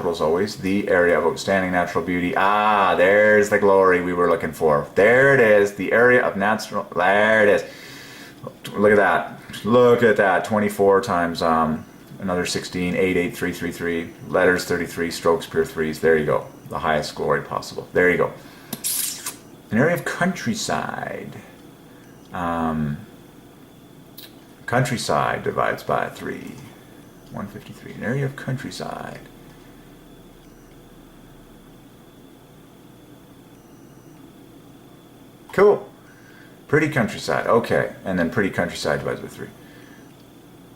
capitals always, the area of outstanding natural beauty. Ah, there's the glory we were looking for. There it is, the area of natural, there it is. Look at that. Look at that. 24 times another 16, 8, 8, 3, 3, 3. Letters 33, strokes pure threes. There you go. The highest glory possible. There you go. An area of countryside. Countryside divides by 3. 153. An area of countryside. Cool. Pretty countryside. Okay. And then pretty countryside divides by 3.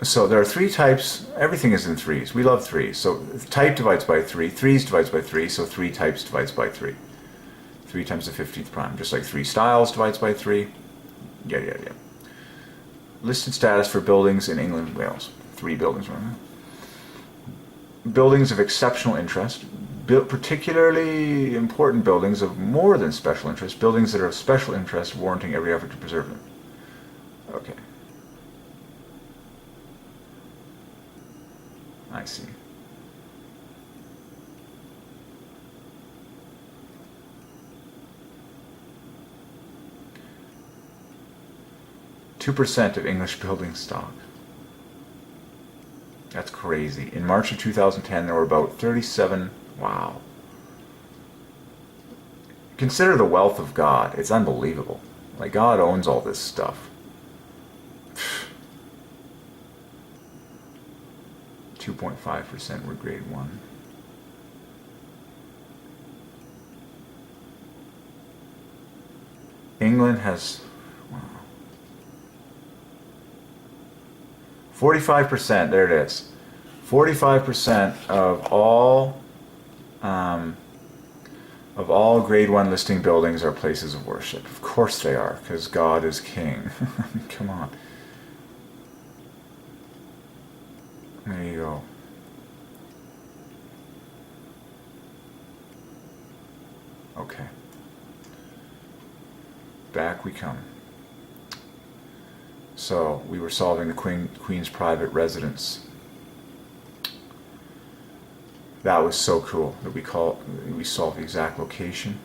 So there are 3 types. Everything is in threes. We love threes. So type divides by 3. Threes divides by 3. So 3 types divides by 3. 3 times the 15th prime. Just like 3 styles divides by 3. Yeah. Listed status for buildings in England and Wales. 3 buildings right now. Buildings of exceptional interest. Particularly important buildings of more than special interest. Buildings that are of special interest warranting every effort to preserve them. Okay. I see. % of English building stock. That's crazy. In March of 2010, there were about 37. Wow. Consider the wealth of God. It's unbelievable. Like, God owns all this stuff. 2.5% were grade 1. England has, wow, 45%, there it is. 45% of all grade 1 listing buildings are places of worship. Of course they are, because God is king. Come on. There you go. Okay. Back we come. So we were solving the Queen's private residence. That was so cool that we solved the exact location.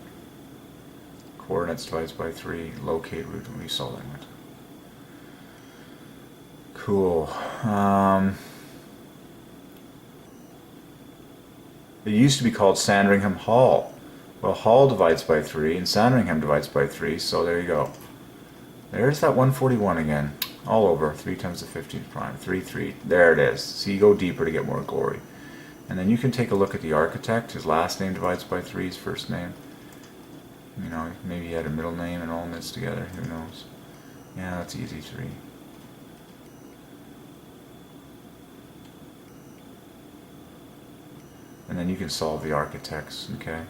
Coordinates divides by 3, locate route, and we solved that. Cool. It used to be called Sandringham Hall. Well, Hall divides by 3 and Sandringham divides by 3, so there you go. There's that 141 again. All over. 3 times the 15th prime. 3, 3. There it is. So you go deeper to get more glory. And then you can take a look at the architect. His last name divides by 3, his first name. You know, maybe he had a middle name and all knits together. Who knows? Yeah, that's easy. 3. And then you can solve the architects, okay?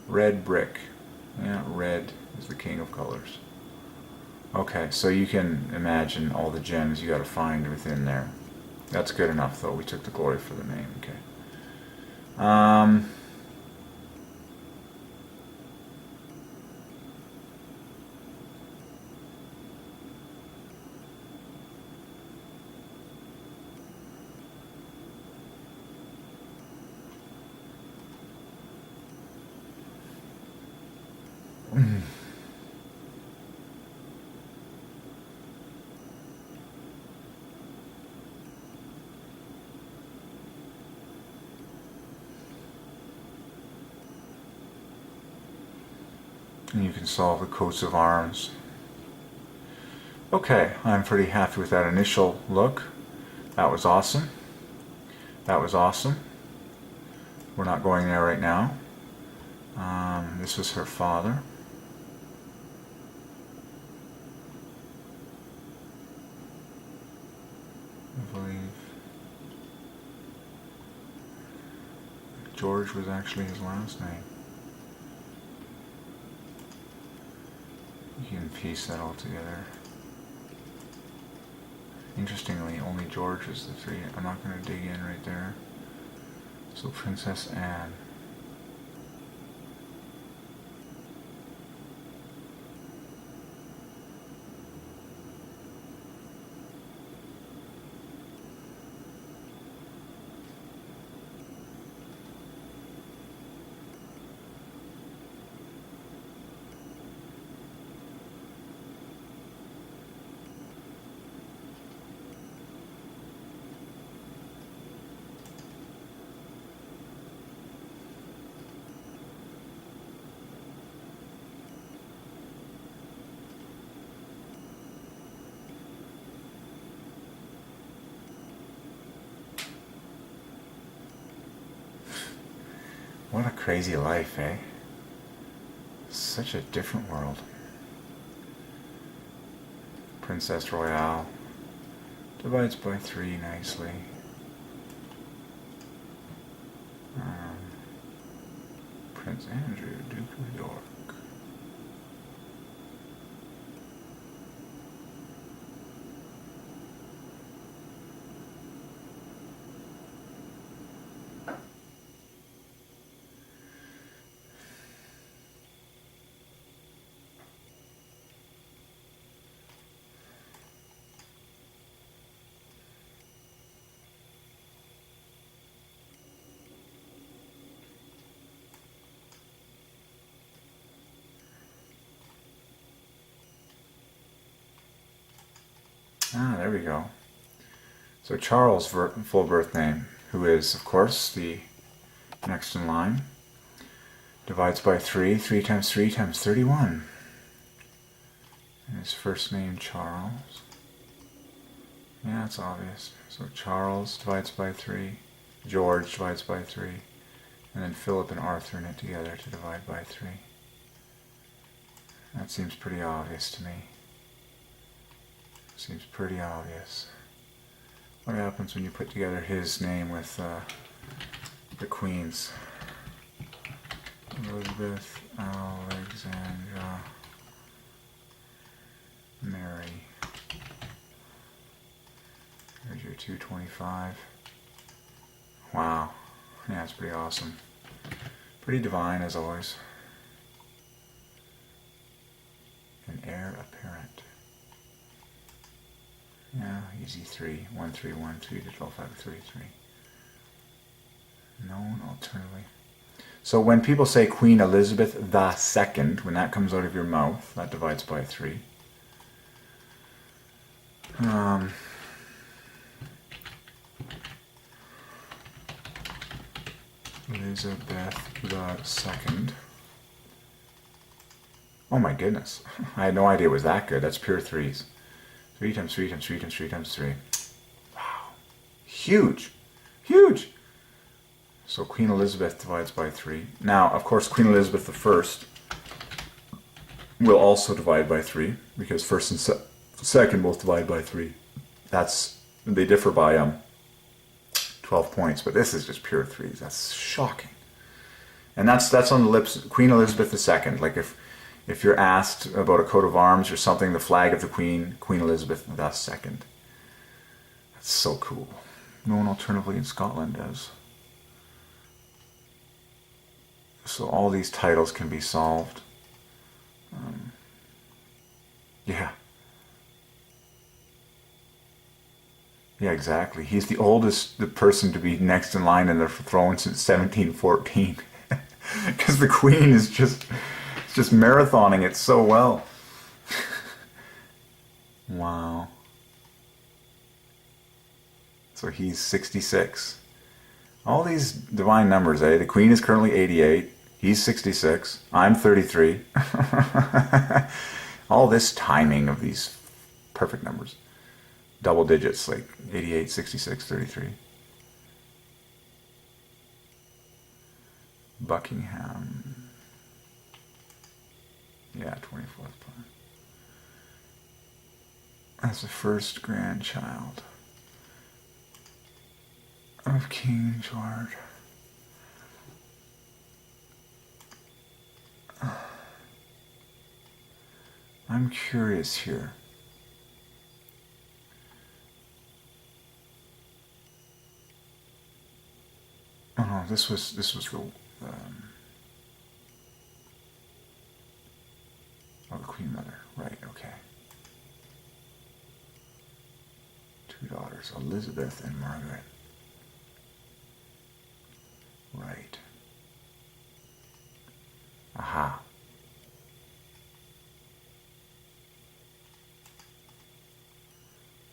Red brick. Yeah, red is the king of colors. Okay, so you can imagine all the gems you got to find within there. That's good enough, though. We took the glory for the name. Okay. And you can solve the coats of arms. Okay, I'm pretty happy with that initial look. That was awesome. That was awesome. We're not going there right now. This was her father. I believe George was actually his last name. You can piece that all together. Interestingly, only George is the 3. I'm not going to dig in right there. So Princess Anne. what a crazy life, eh? Such a different world. Princess Royale divides by 3 nicely. Prince Andrew, Duke of York. Ah, there we go. So Charles' full birth name, who is, of course, the next in line, divides by 3. 3 times 3 times 31. And his first name, Charles. Yeah, it's obvious. So Charles divides by 3. George divides by 3. And then Philip and Arthur knit together to divide by 3. That seems pretty obvious to me. Seems pretty obvious. What happens when you put together his name with the Queen's? Elizabeth, Alexandra, Mary. There's your 225. Wow. Yeah, that's pretty awesome. Pretty divine as always. An heir apparent. Yeah, easy 3. 1, 3, 1, 2 to 12, 5, 3, 3. Known alternatively. So when people say Queen Elizabeth II, when that comes out of your mouth, that divides by 3. Elizabeth II. Oh my goodness. I had no idea it was that good. That's pure 3s. 3 times 3 times 3 times 3 times 3. Wow. Huge. Huge. So Queen Elizabeth divides by 3. Now, of course, Queen Elizabeth I will also divide by 3, because first and second both divide by 3. They differ by 12 points, but this is just pure 3s. That's shocking. And that's on the lips. Queen Elizabeth II. Like if you're asked about a coat of arms or something, the flag of the Queen, Queen Elizabeth II. That's so cool. Known alternatively in Scotland as. So all these titles can be solved. Yeah. Yeah, exactly. He's the person to be next in line in the throne since 1714. Because the Queen is just marathoning it so well. Wow. So he's 66. All these divine numbers, eh? The Queen is currently 88. He's 66. I'm 33. All this timing of these perfect numbers. Double digits, like 88, 66, 33. Buckingham. Yeah, 24th part. As the first grandchild of King George. I'm curious here. Oh no, this was the the Queen Mother, right? Okay. 2 daughters, Elizabeth and Margaret. Right. Aha.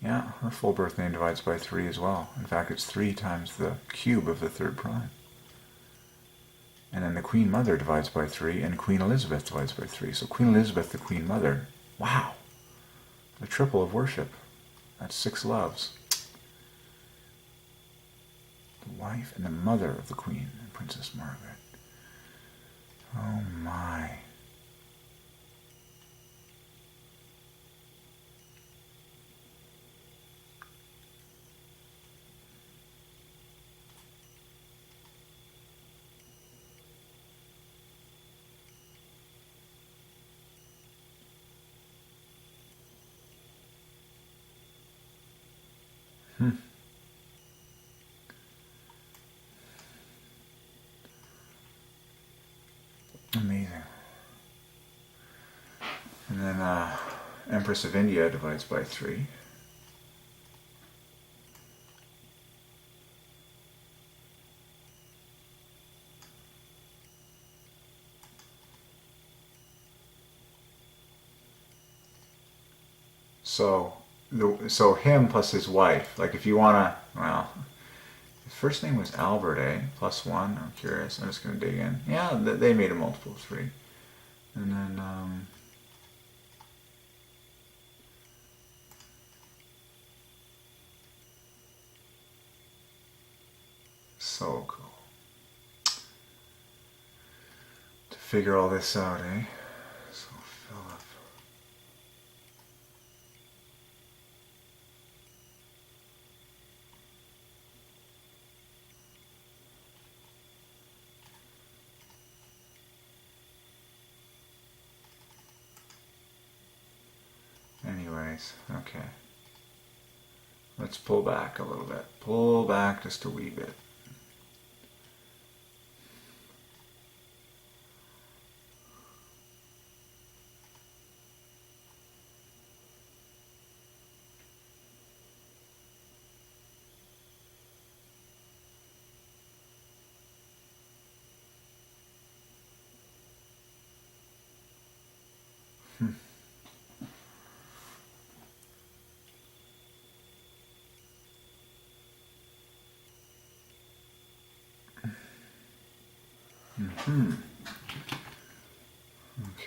Yeah, her full birth name divides by 3 as well. In fact, it's 3 times the cube of the third prime. And then the Queen Mother divides by 3, and Queen Elizabeth divides by 3. So Queen Elizabeth, the Queen Mother, wow, the triple of worship. That's 6 loves. The wife and the mother of the Queen, Princess Margaret. Oh my. Amazing. And then Empress of India divides by 3. So him plus his wife. Like if you wanna, well, his first name was Albert, eh? +1. I'm curious. I'm just gonna dig in. Yeah, they made a multiple of 3. And then so cool to figure all this out, eh? So Philip. Anyways, okay. Let's pull back a little bit. Pull back just a wee bit.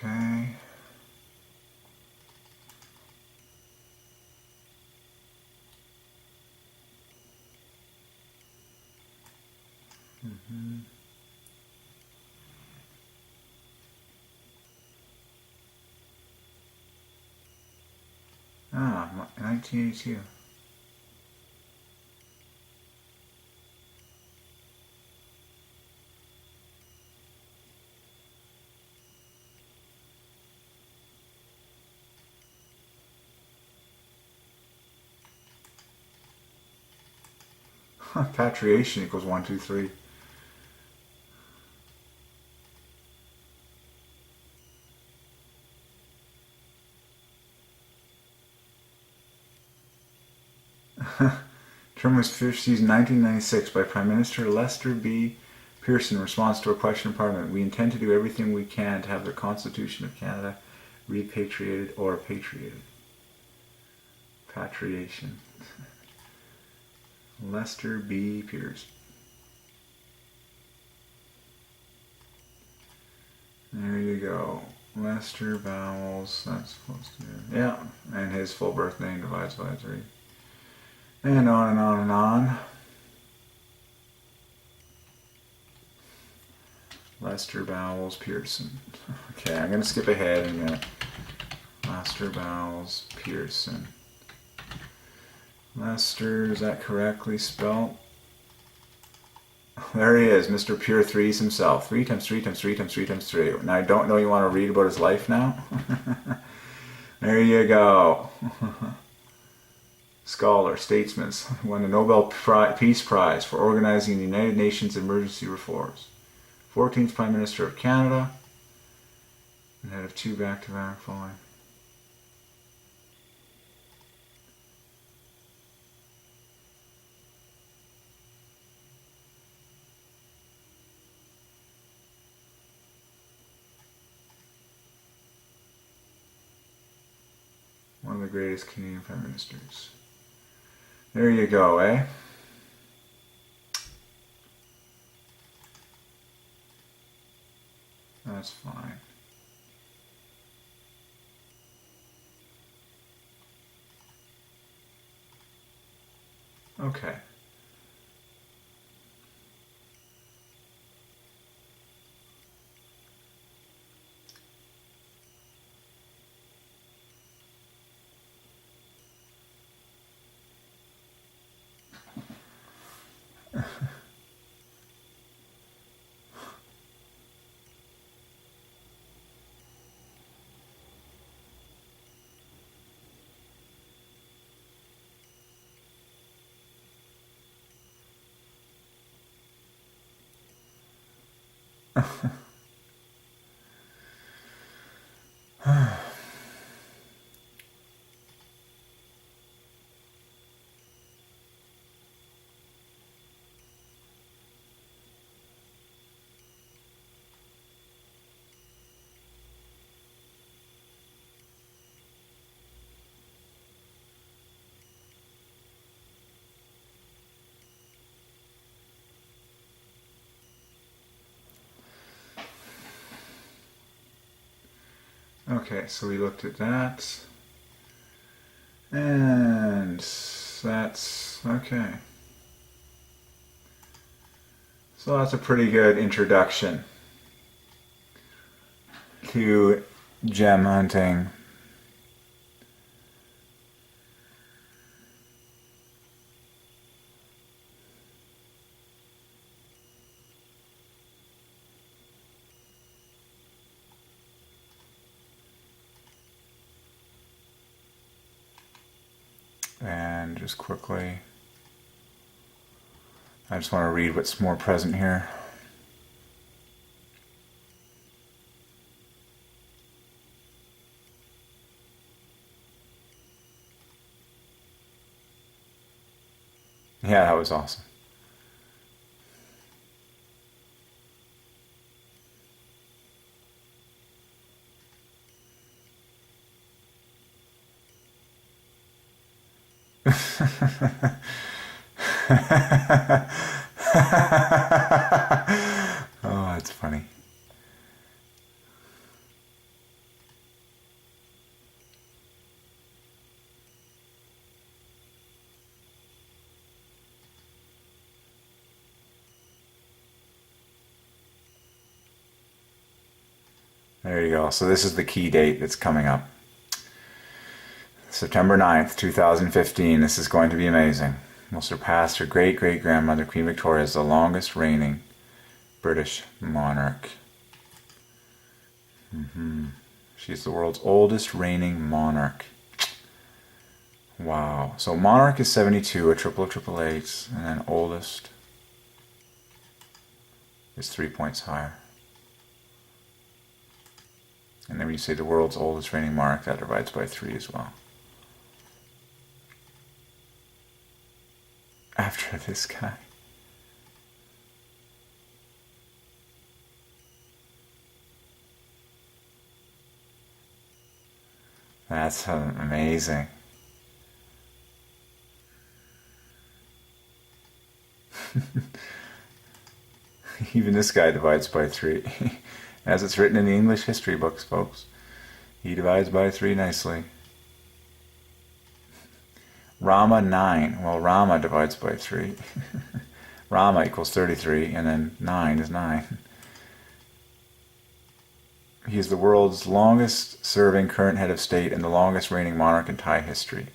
Okay. Ah, 1982. Patriation equals 1, 2, 3. Term was first used in 1996 by Prime Minister Lester B. Pearson in response to a question in Parliament. We intend to do everything we can to have the Constitution of Canada repatriated or patriated. Patriation. Lester B. Pearson. There you go. Lester Bowles. That's supposed to be. Yeah. And his full birth name divides by 3. And on and on and on. Lester Bowles Pearson. Okay, I'm going to skip ahead in a minute. Lester Bowles Pearson. Lester, is that correctly spelled? There he is, Mr. Pure Threes himself. 3 times 3 times 3 times 3 times 3. Now I don't know you want to read about his life now? There you go. Scholar, statesman, won the Nobel Peace Prize for organizing the United Nations emergency reforms. 14th Prime Minister of Canada, and head of 2 back-to-back following. One of the greatest Canadian Prime Ministers. There you go, eh? That's fine. Okay. Okay, so we looked at that. And that's okay. So that's a pretty good introduction to gem hunting. And just quickly, I just want to read what's more present here. Yeah, that was awesome. Oh, that's funny. There you go. So this is the key date that's coming up. September 9th, 2015. This is going to be amazing. Will surpass her great-great-grandmother, Queen Victoria, as the longest reigning British monarch. She's the world's oldest reigning monarch. Wow. So monarch is 72, a triple of triple eights, and then oldest is 3 points higher. And then when you say the world's oldest reigning monarch, that divides by 3 as well. After this guy. That's amazing. Even this guy divides by 3. As it's written in the English history books, folks. He divides by 3 nicely. Rama 9. Well, Rama divides by 3. Rama equals 33, and then 9 is 9. He is the world's longest serving current head of state and the longest reigning monarch in Thai history.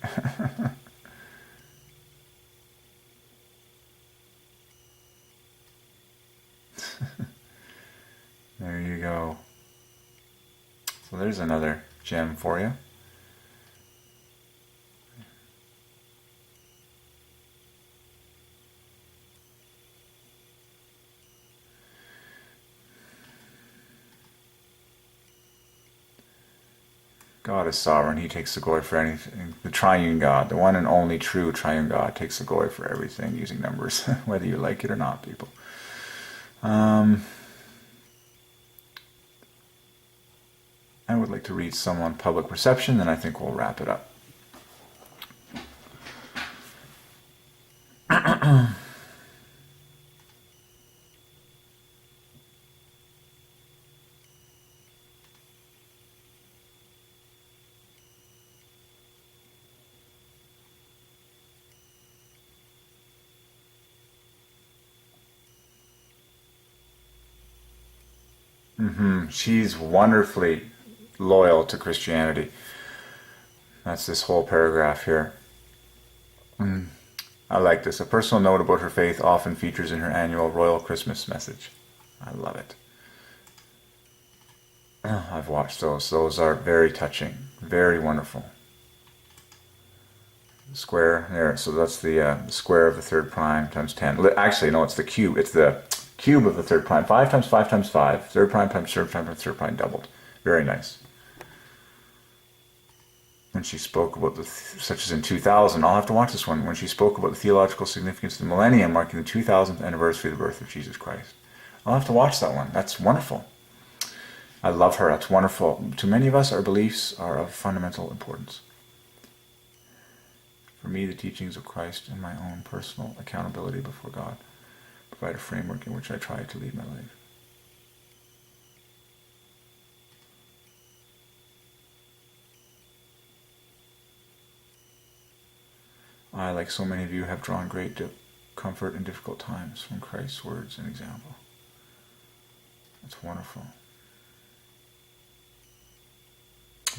There you go. So there's another gem for you. God is sovereign. He takes the glory for anything. The Triune God, the one and only true Triune God, takes the glory for everything using numbers, whether you like it or not, people. I would like to read some on public perception, then I think we'll wrap it up. She's wonderfully loyal to Christianity. That's this whole paragraph here. I like this. A personal note about her faith often features in her annual Royal Christmas message. I love it. I've watched those. Those are very touching. Very wonderful. Square there. So that's the square of the third prime times 10. Actually, no, it's the cube. It's the cube of the third prime. 5 times 5 times 5. Third prime times third prime times third prime doubled. Very nice. When she spoke about such as in 2000, I'll have to watch this one, when she spoke about the theological significance of the millennium marking the 2000th anniversary of the birth of Jesus Christ. I'll have to watch that one. That's wonderful. I love her. That's wonderful. To many of us, our beliefs are of fundamental importance. For me, the teachings of Christ and my own personal accountability before God provide a framework in which I try to lead my life. I, like so many of you, have drawn great comfort in difficult times from Christ's words and example. That's wonderful.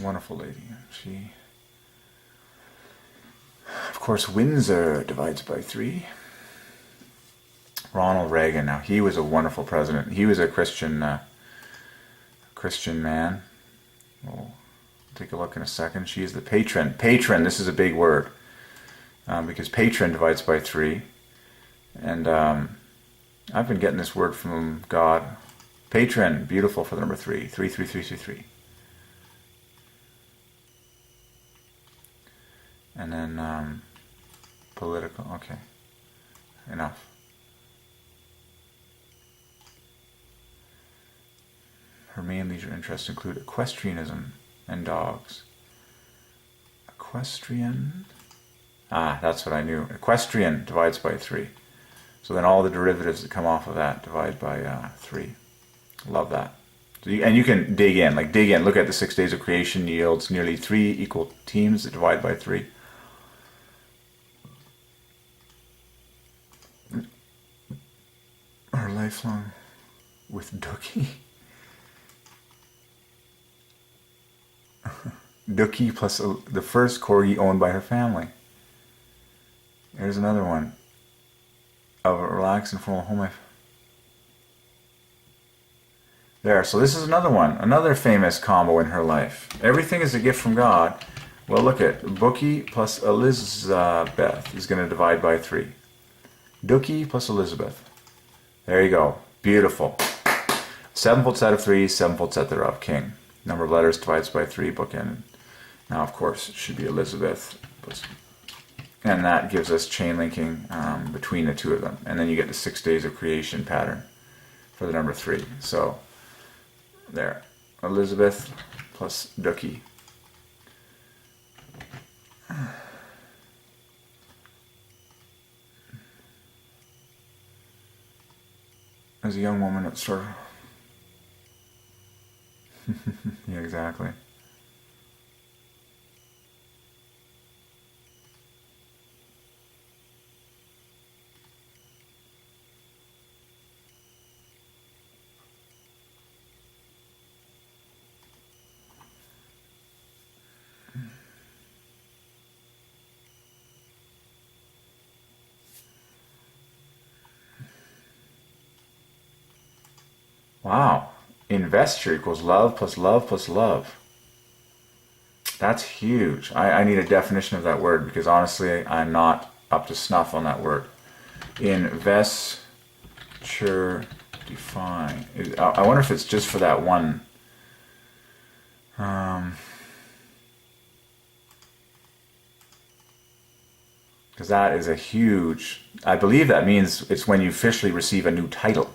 Wonderful lady. She, of course, Windsor divides by 3. Ronald Reagan. Now, he was a wonderful president. He was a Christian man. We'll take a look in a second. She is the patron. Patron, this is a big word. Because patron divides by 3. And I've been getting this word from God. Patron, beautiful for the number 3. 3, 3, 3, 3, 3. And then political. Okay. Enough. Her main leisure interests include equestrianism and dogs. Equestrian? Ah, that's what I knew. Equestrian divides by 3. So then all the derivatives that come off of that divide by 3. Love that. So and you can dig in. Look at the 6 days of creation yields nearly 3 equal teams that divide by 3. Her lifelong with Dookie. Dookie plus the first corgi owned by her family. Here's another one. Of a relaxed and formal home life. There, so this is another one. Another famous combo in her life. Everything is a gift from God. Well, look at Bookie plus Elizabeth is going to divide by 3. Dookie plus Elizabeth. There you go. Beautiful. 7-fold set of 3, 7-fold set thereof. King. Number of letters divides by 3. Bookend. Now, of course, it should be Elizabeth. And that gives us chain linking between the two of them. And then you get the 6 days of creation pattern for the number 3. So, there. Elizabeth plus Dookie. As a young woman, it's sort of... yeah, exactly. Wow. Investure equals love plus love plus love. That's huge. I need a definition of that word because honestly, I'm not up to snuff on that word. Investure define. I wonder if it's just for that one. Because that is a huge... I believe that means it's when you officially receive a new title.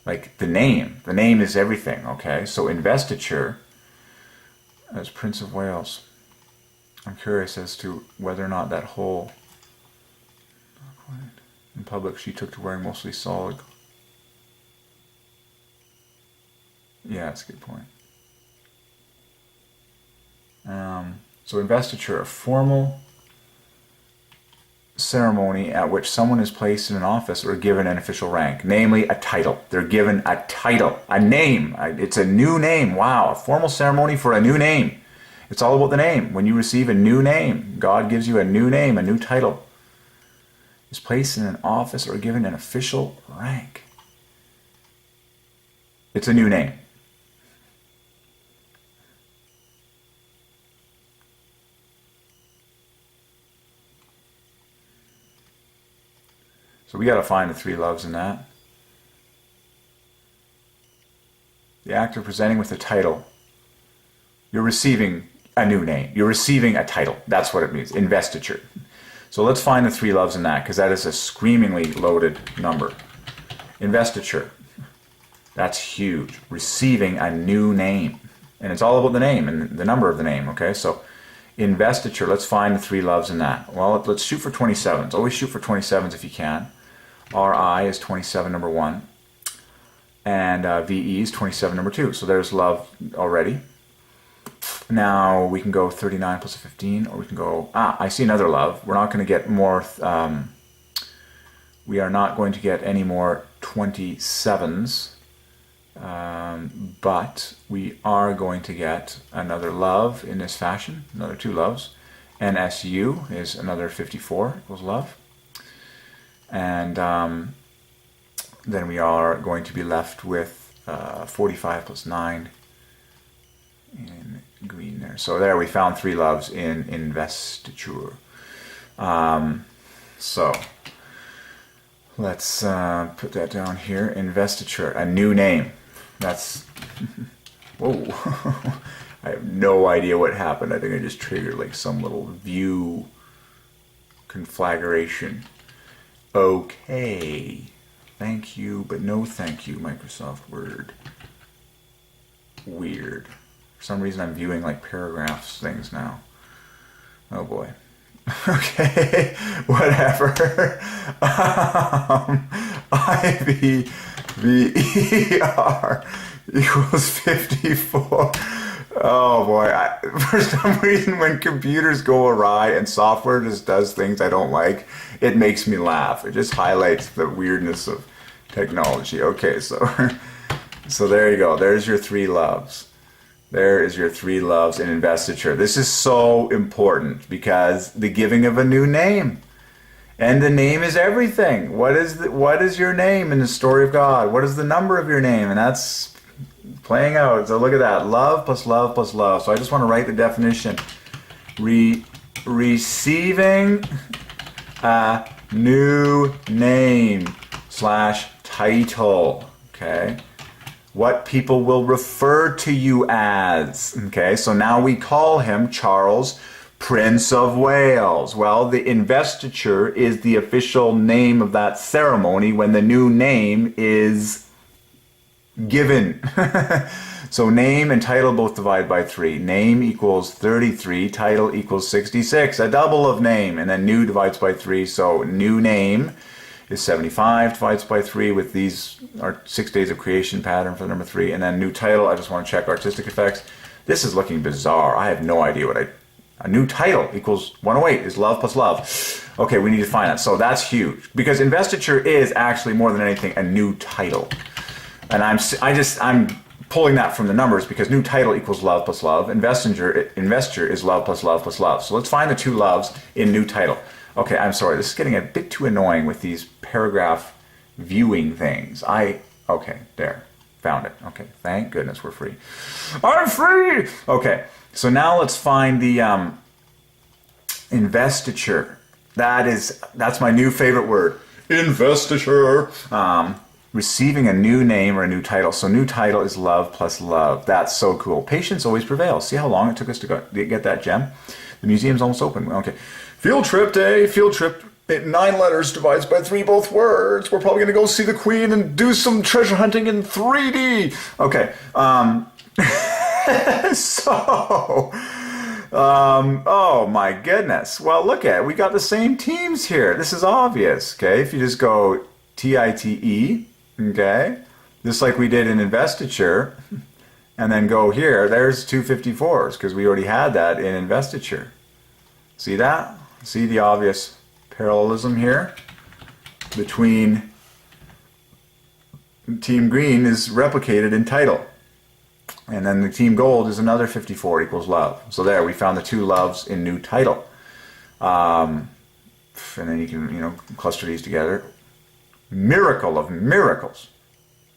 Like the name. The name is everything, okay? So investiture as Prince of Wales. I'm curious as to whether or not that whole... In public, she took to wearing mostly solid... Yeah, that's a good point. So investiture, a formal ceremony at which someone is placed in an office or given an official rank, namely a title. They're given a title, a name. It's a new name. Wow, a formal ceremony for a new name. It's all about the name. When you receive a new name, God gives you a new name, a new title. Is placed in an office or given an official rank. It's a new name. So we got to find the 3 loves in that. The act of presenting with a title. You're receiving a new name. You're receiving a title. That's what it means. Investiture. So let's find the 3 loves in that, because that is a screamingly loaded number. Investiture. That's huge. Receiving a new name. And it's all about the name and the number of the name, okay? So investiture, let's find the 3 loves in that. Well, let's shoot for 27s. Always shoot for 27s if you can. RI is 27, number 1. And VE is 27, number 2. So there's love already. Now we can go 39 plus a 15, or we can go, I see another love. We're not going to get more, we are not going to get any more 27s, but we are going to get another love in this fashion, another 2 loves. NSU is another 54 equals love. And then we are going to be left with 45 plus 9 in green there. So there we found 3 loves in investiture. So let's put that down here. Investiture, a new name. That's, whoa. I have no idea what happened. I think I just triggered like some little view conflagration. Okay. Thank you, but no thank you, Microsoft Word. Weird. For some reason I'm viewing like paragraphs things now. Oh boy. Okay, whatever. IVVER equals 54. Oh boy, for some reason when computers go awry and software just does things I don't like, it makes me laugh. It just highlights the weirdness of technology. Okay, so there you go. There's your 3 loves. There is your 3 loves in investiture. This is so important because the giving of a new name. And the name is everything. What is your name in the story of God? What is the number of your name? And that's playing out. So look at that. Love plus love plus love. So I just want to write the definition. Receiving a new name / title. Okay. What people will refer to you as. Okay, so now we call him Charles, Prince of Wales. Well, the investiture is the official name of that ceremony when the new name is given. So name and title both divide by 3. Name equals 33, title equals 66, a double of name, and then new divides by 3, so new name is 75, divides by 3 with these are 6 days of creation pattern for number 3, and then new title, I just want to check artistic effects. This is looking bizarre. I have no idea what a new title equals 108 is love plus love. Okay, we need to find that. So that's huge because investiture is actually more than anything a new title. And I'm pulling that from the numbers because new title equals love plus love. Investiture is love plus love plus love. So let's find the 2 loves in new title. Okay, I'm sorry. This is getting a bit too annoying with these paragraph viewing things. Okay, there. Found it. Okay, thank goodness we're free. I'm free! Okay, so now let's find the investiture. That's my new favorite word. Investiture. Receiving a new name or a new title. So new title is love plus love. That's so cool. Patience always prevails. See how long it took us to get that gem? The museum's almost open. Okay. Field trip day. Field trip. 9 letters divides by 3 both words. We're probably going to go see the Queen and do some treasure hunting in 3D. Okay. Oh my goodness. Well, look at it. We got the same teams here. This is obvious. Okay. If you just go TITE, okay, just like we did in investiture, and then go here, there's 254s because we already had that in investiture. See that? See the obvious parallelism here between Team Green is replicated in title. And then the Team Gold is another 54 equals love. So there, we found the 2 loves in new title. And then you can, cluster these together. Miracle of miracles.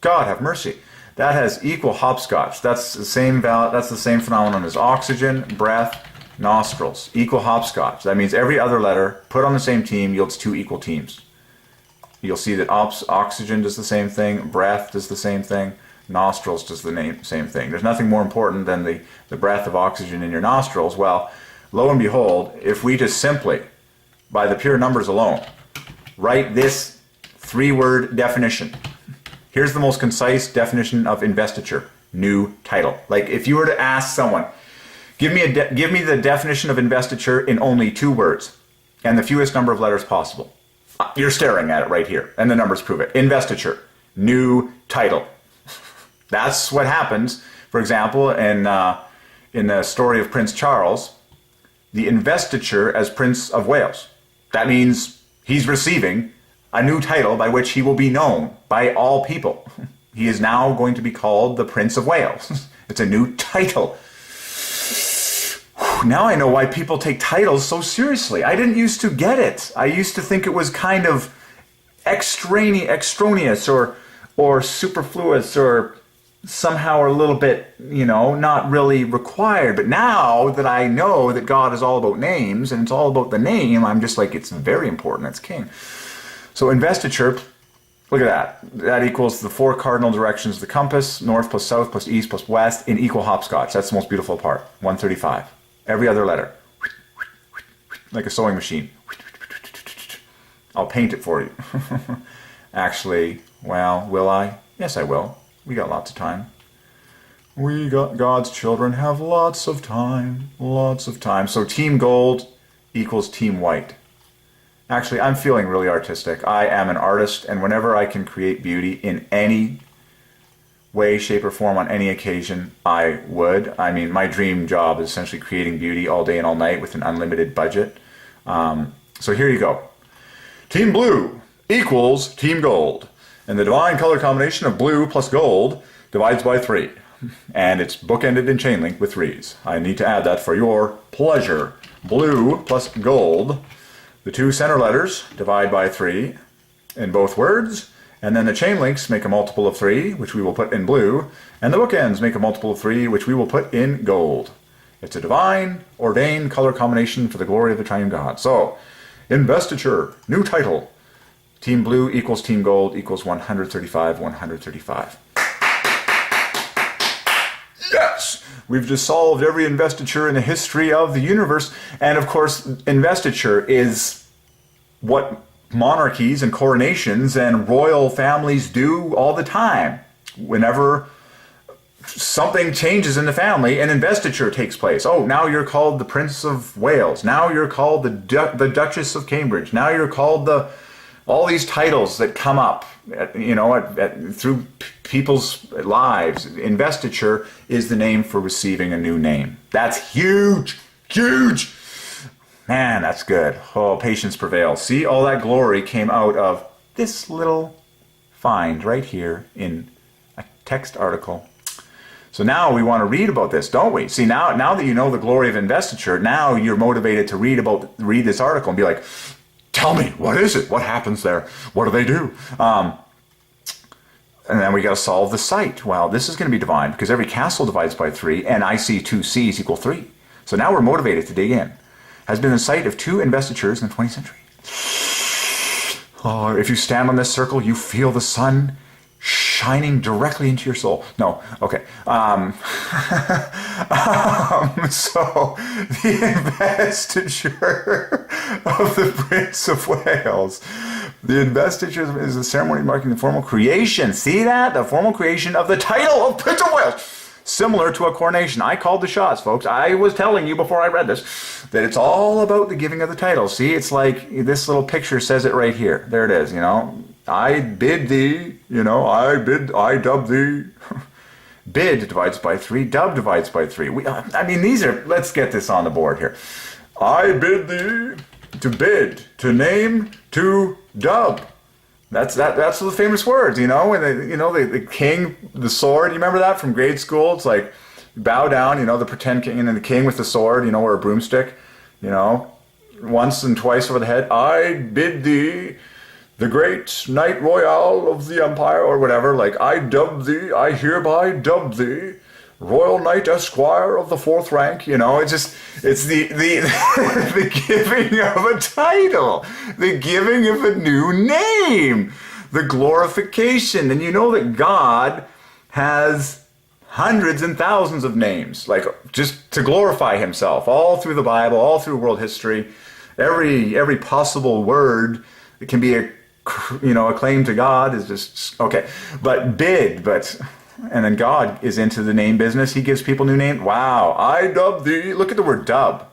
God have mercy. That has equal hopscotch. That's the same phenomenon as oxygen, breath, nostrils. Equal hopscotch. That means every other letter put on the same team yields 2 equal teams. You'll see that oxygen does the same thing, breath does the same thing, Nostrils does the same thing. There's nothing more important than the breath of oxygen in your nostrils. Well, lo and behold, if we just simply, by the pure numbers alone, write this 3-word definition. Here's the most concise definition of investiture. New title. Like if you were to ask someone, give me the definition of investiture in only 2 words and the fewest number of letters possible. You're staring at it right here, and the numbers prove it. Investiture. New title. That's what happens, for example, in the story of Prince Charles, the investiture as Prince of Wales. That means he's receiving a new title by which he will be known by all people. He is now going to be called the Prince of Wales. It's a new title. Now I know why people take titles so seriously. I didn't used to get it. I used to think it was kind of extraneous or superfluous or somehow a little bit, not really required. But now that I know that God is all about names and it's all about the name, I'm just like, it's very important. It's king. So investiture, look at that. That equals the 4 cardinal directions of the compass, north plus south plus east plus west in equal hopscotch. That's the most beautiful part. 135. Every other letter. Like a sewing machine. I'll paint it for you. Actually, well, will I? Yes, I will. We got lots of time. We got God's children have lots of time. Lots of time. So team gold equals team white. Actually, I'm feeling really artistic. I am an artist, and whenever I can create beauty in any way, shape, or form on any occasion, I would. I mean, my dream job is essentially creating beauty all day and all night with an unlimited budget. So here you go. Team blue equals team gold. And the divine color combination of blue plus gold divides by 3. And it's bookended in chain link with 3s. I need to add that for your pleasure. Blue plus gold. The 2 center letters divide by 3 in both words. And then the chain links make a multiple of 3, which we will put in blue. And the bookends make a multiple of 3, which we will put in gold. It's a divine, ordained color combination for the glory of the Triune God. So, investiture, new title. Team blue equals team gold equals 135, 135. Yes! We've just solved every investiture in the history of the universe. And of course, investiture is what monarchies and coronations and royal families do all the time. Whenever something changes in the family, an investiture takes place. Oh, now you're called the Prince of Wales. Now you're called the Duchess of Cambridge. Now you're called all these titles that come up, through people's lives. Investiture is the name for receiving a new name. That's huge, huge. Man, that's good. Oh, patience prevails. See, all that glory came out of this little find right here in a text article. So now we want to read about this, don't we? See, now that you know the glory of investiture, now you're motivated to read this article and be like, tell me, what is it? What happens there? What do they do? And then we got to solve the site. Well, this is going to be divine because every castle divides by 3 and I see 2 C's equal 3. So now we're motivated to dig in. Has been the site of 2 investitures in the 20th century. Oh, if you stand on this circle, you feel the sun shining directly into your soul. No, okay. So, the investiture of the Prince of Wales. The investiture is a ceremony marking the formal creation. See that? The formal creation of the title of Prince of Wales. Similar to a coronation. I called the shots, folks. I was telling you before I read this that it's all about the giving of the title. See, it's like this little picture says it right here. There it is, I bid thee, I dub thee. Bid divides by 3, dub divides by 3. Let's get this on the board here. I bid thee, to bid, to name, to dub. That's the famous words, when the king, the sword, you remember that from grade school? It's like, bow down, the pretend king, and then the king with the sword, or a broomstick, once and twice over the head. I bid thee, the great knight royal of the empire, or whatever, like, I dub thee, I hereby dub thee, Royal Knight Esquire of the 4th rank, it's the the giving of a title, the giving of a new name, the glorification. And you know that God has hundreds and thousands of names, like just to glorify himself, all through the Bible, all through world history. Every possible word that can be a claim to God is just okay. And then God is into the name business. He gives people new names. Wow, I dub thee. Look at the word dub.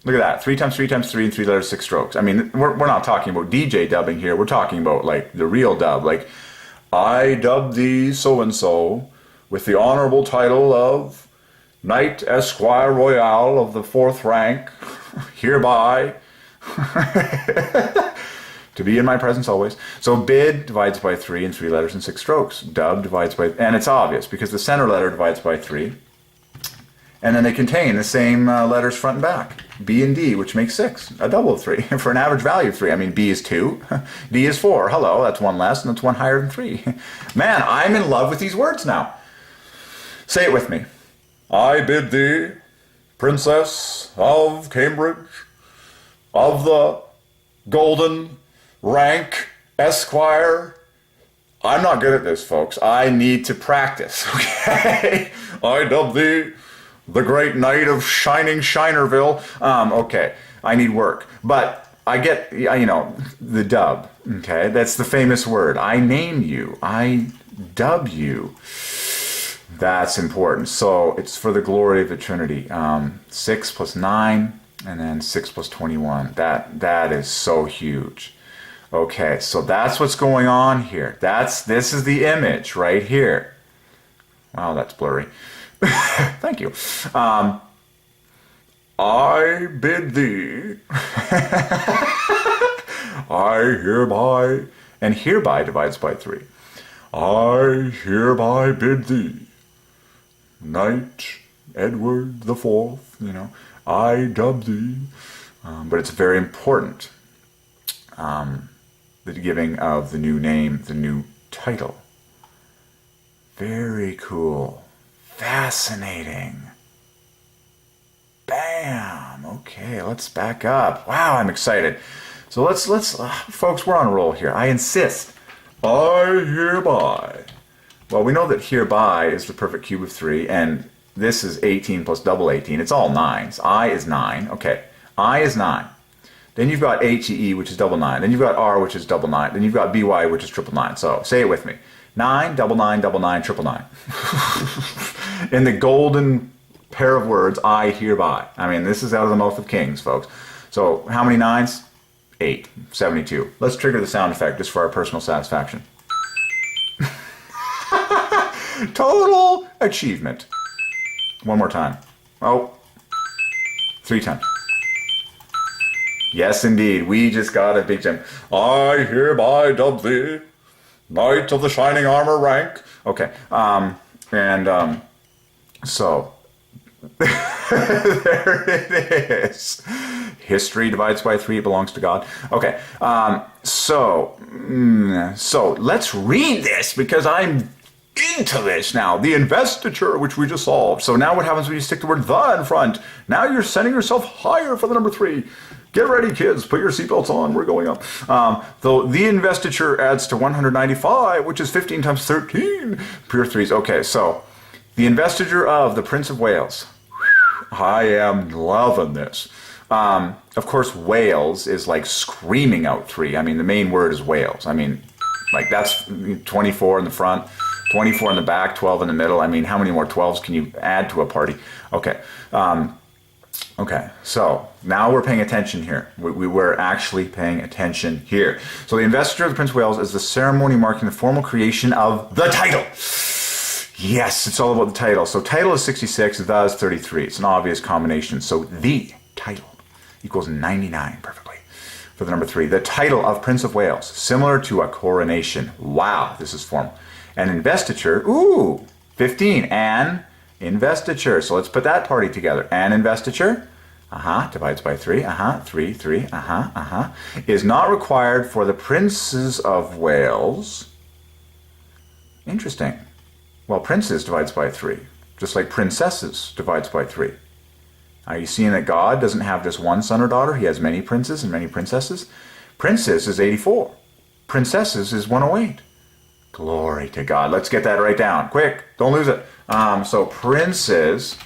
Look at that. 3 times 3 times 3 and 3 letters, 6 strokes. I mean, we're not talking about DJ dubbing here. We're talking about like the real dub. Like, I dub thee so and so with the honorable title of Knight Esquire Royal of the 4th rank, hereby to be in my presence always. So bid divides by 3 and 3 letters and 6 strokes. Dub divides by, and it's obvious because the center letter divides by 3. And then they contain the same letters front and back. B and D, which makes 6. A double of 3 for an average value of 3. I mean, B is 2. D is 4. Hello, that's 1 less and that's 1 higher than 3. Man, I'm in love with these words now. Say it with me. I bid thee, Princess of Cambridge, of the golden rank Esquire. I'm not good at this, folks. I need to practice, okay? I dub thee the great knight of shining Shinerville. Okay, I need work. But I get, the dub, okay? That's the famous word. I name you. I dub you. That's important. So it's for the glory of the Trinity. 6 plus 9, and then 6 plus 21. That is so huge. Okay, so that's what's going on here. This is the image right here. Wow, that's blurry. Thank you. I bid thee. I hereby, and hereby divides by 3. I hereby bid thee, Knight Edward the 4th, I dub thee. But it's very important, the giving of the new name, the new title. Very cool. Fascinating. Bam. Okay, let's back up. Wow, I'm excited. So let's folks, we're on a roll here. I insist. I hereby. Well, we know that hereby is the perfect cube of 3, and this is 18 plus double 18. It's all 9s. I is 9. Okay, I is 9. Then you've got HEE, which is double 9. Then you've got R, which is double 9. Then you've got BY, which is triple 9. So say it with me. 9, double 9, double 9, triple 9. In the golden pair of words, I hereby. I mean, this is out of the mouth of kings, folks. So how many 9s? 8. 72. Let's trigger the sound effect just for our personal satisfaction. Total achievement. One more time. Oh. 3 times. Yes, indeed. We just got a big gem. I hereby dub thee Knight of the Shining Armor rank. Okay. So there it is. History divides by 3. It belongs to God. Okay. So let's read this because I'm into this now. The investiture, which we just solved. So now what happens when you stick the word the in front? Now you're setting yourself higher for the number 3. Get ready, kids. Put your seatbelts on. We're going up. Though the investiture adds to 195, which is 15 times 13. Pure 3s. Okay, so the investiture of the Prince of Wales. I am loving this. Of course, Wales is like screaming out 3. I mean, the main word is Wales. I mean, like that's 24 in the front, 24 in the back, 12 in the middle. I mean, how many more 12s can you add to a party? Okay. Okay, so now we're paying attention here. We were actually paying attention here. So the investiture of the Prince of Wales is the ceremony marking the formal creation of the title. Yes, it's all about the title. So title is 66, the is 33. It's an obvious combination. So the title equals 99 perfectly for the number 3. The title of Prince of Wales, similar to a coronation. Wow, this is formal. An investiture, ooh, 15. An investiture. So let's put that party together. An investiture, divides by 3, 3, 3, is not required for the princes of Wales. Interesting. Well, princes divides by 3, just like princesses divides by 3. Are you seeing that God doesn't have just one son or daughter? He has many princes and many princesses. Princes is 84. Princesses is 108. Glory to God. Let's get that right down. Quick, don't lose it. So princes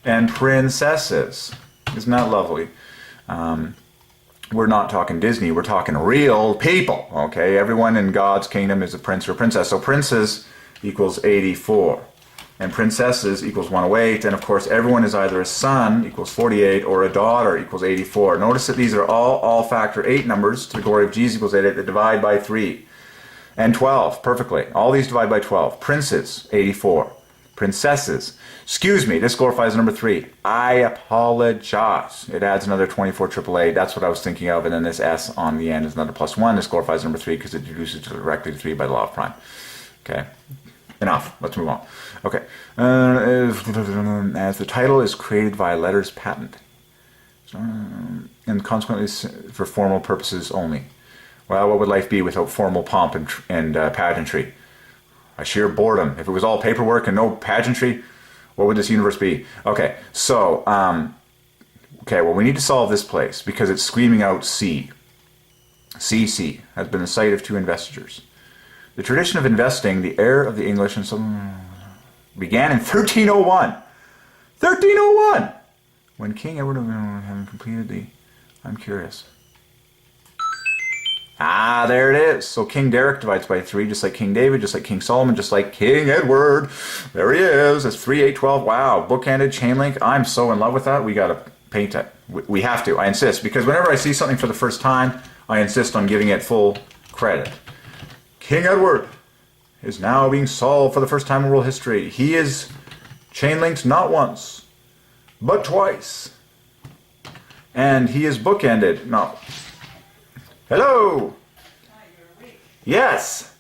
and princesses. Isn't that lovely? We're not talking Disney. We're talking real people. Okay, everyone in God's kingdom is a prince or a princess. So princes equals 84. And princesses equals 108. And of course, everyone is either a son equals 48 or a daughter equals 84. Notice that these are all factor 8 numbers to the glory of Jesus equals 8 that divide by 3. And 12, perfectly. All these divide by 12. Princes, 84. Princesses. Excuse me, this glorifies number 3. I apologize. It adds another 24 888. That's what I was thinking of. And then this S on the end is another +1. This glorifies number 3 because it reduces directly to 3 by the law of prime. Okay. Enough. Let's move on. Okay. As the title is created via letters patent. And consequently for formal purposes only. Well, what would life be without formal pomp and pageantry? A sheer boredom. If it was all paperwork and no pageantry, what would this universe be? Okay, so, well, we need to solve this place because it's screaming out C. CC has been the site of 2 investitures. The tradition of investing, the heir of the English, and some began in 1301. 1301! When King Edward having completed the... I'm curious. Ah, there it is. So King Derek divides by 3, just like King David, just like King Solomon, just like King Edward. There he is. That's 3, 8, 12. Wow. Bookended, chain link. I'm so in love with that. We got to paint it. We have to. I insist. Because whenever I see something for the first time, I insist on giving it full credit. King Edward is now being solved for the first time in world history. He is chain linked not once, but twice. And he is bookended. No. Hello. Yes.